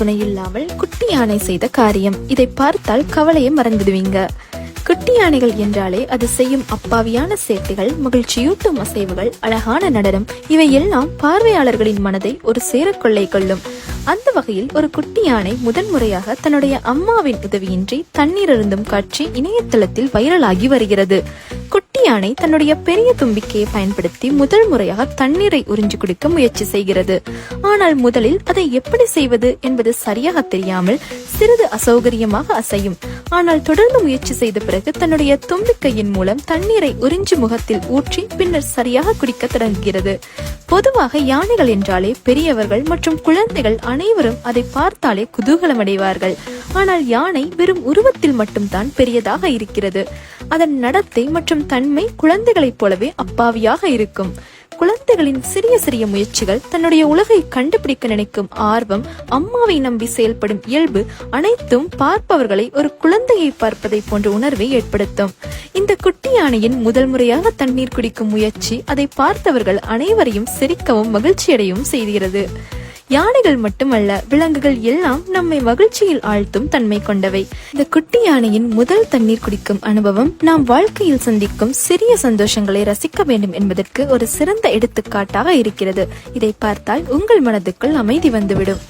துணை இல்லாமல் குட்டி யானை செய்த காரியம். இதை பார்த்தால் கவலையை மறந்துடுவீங்க. குட்டி யானைகள் என்றாலே அது செய்யும் அப்பாவியான சேட்டைகள், மகிழ்ச்சியூட்டும் அசைவுகள், அழகான நடனம், இவை எல்லாம் பார்வையாளர்களின் மனதை ஒரு சேர கொள்ளை கொள்ளும். அந்த வகையில் ஒரு குட்டி யானை முதன்முறையாக தன்னுடைய அம்மாவின் உதவியின்றி தண்ணீர் அருந்தும் காட்சி இணையதளத்தில் வைரலாகி வருகிறது. குட்டி யானை தன்னுடைய பெரிய தும்பிக்கையை பயன்படுத்தி முதல் முறையாக தண்ணீரை உறிஞ்சு குடிக்க முயற்சி செய்கிறது. ஆனால் முதலில் அதை எப்படி செய்வது என்பது சரியாக தெரியாமல் சிறிது அசௌகரியமாக அசையும். ஆனால் தொடர்ந்து முயற்சி செய்த பிறகு தன்னுடைய தும்பிக்கையின் மூலம் தண்ணீரை உறிஞ்சு முகத்தில் ஊற்றி பின்னர் சரியாக குடிக்க தொடங்குகிறது. பொதுவாக யானைகள் என்றாலே பெரியவர்கள் மற்றும் குழந்தைகள் அனைவரும் அதை பார்த்தாலே குதூகலம் அடைவார்கள். ஆனால் யானை வெறும் உருவத்தில் மட்டும்தான் பெரியதாக இருக்கிறது. அதன் நடத்தை மற்றும் தன்மை குழந்தைகளைப் போலவே அப்பாவியாக இருக்கும். குழந்தைகளின் சிறிய சிறிய முயற்சிகள், தன்னுடைய உலகை கண்டுபிடிக்க நினைக்கும் ஆர்வம், அம்மாவை நம்பி செயல்படும் இயல்பு அனைத்தும் பார்ப்பவர்களை ஒரு குழந்தையை பார்ப்பதை போன்ற உணர்வை ஏற்படுத்தும். இந்த குட்டி யானையின் முதல் முறையாக தண்ணீர் குடிக்கும் முயற்சி அதை பார்த்தவர்கள் அனைவரையும் சிரிக்கவும் மகிழ்ச்சியடையும் செய்கிறது. யானைகள் மட்டுமல்ல, விலங்குகள் எல்லாம் நம்மை மகிழ்ச்சியில் ஆழ்த்தும் தன்மை கொண்டவை. இந்த குட்டி யானையின் முதல் தண்ணீர் குடிக்கும் அனுபவம் நாம் வாழ்க்கையில் சந்திக்கும் சிறிய சந்தோஷங்களை ரசிக்க வேண்டும் என்பதற்கு ஒரு சிறந்த எடுத்துக்காட்டாக இருக்கிறது. இதை பார்த்தால் உங்கள் மனதுக்குள் அமைதி வந்துவிடும்.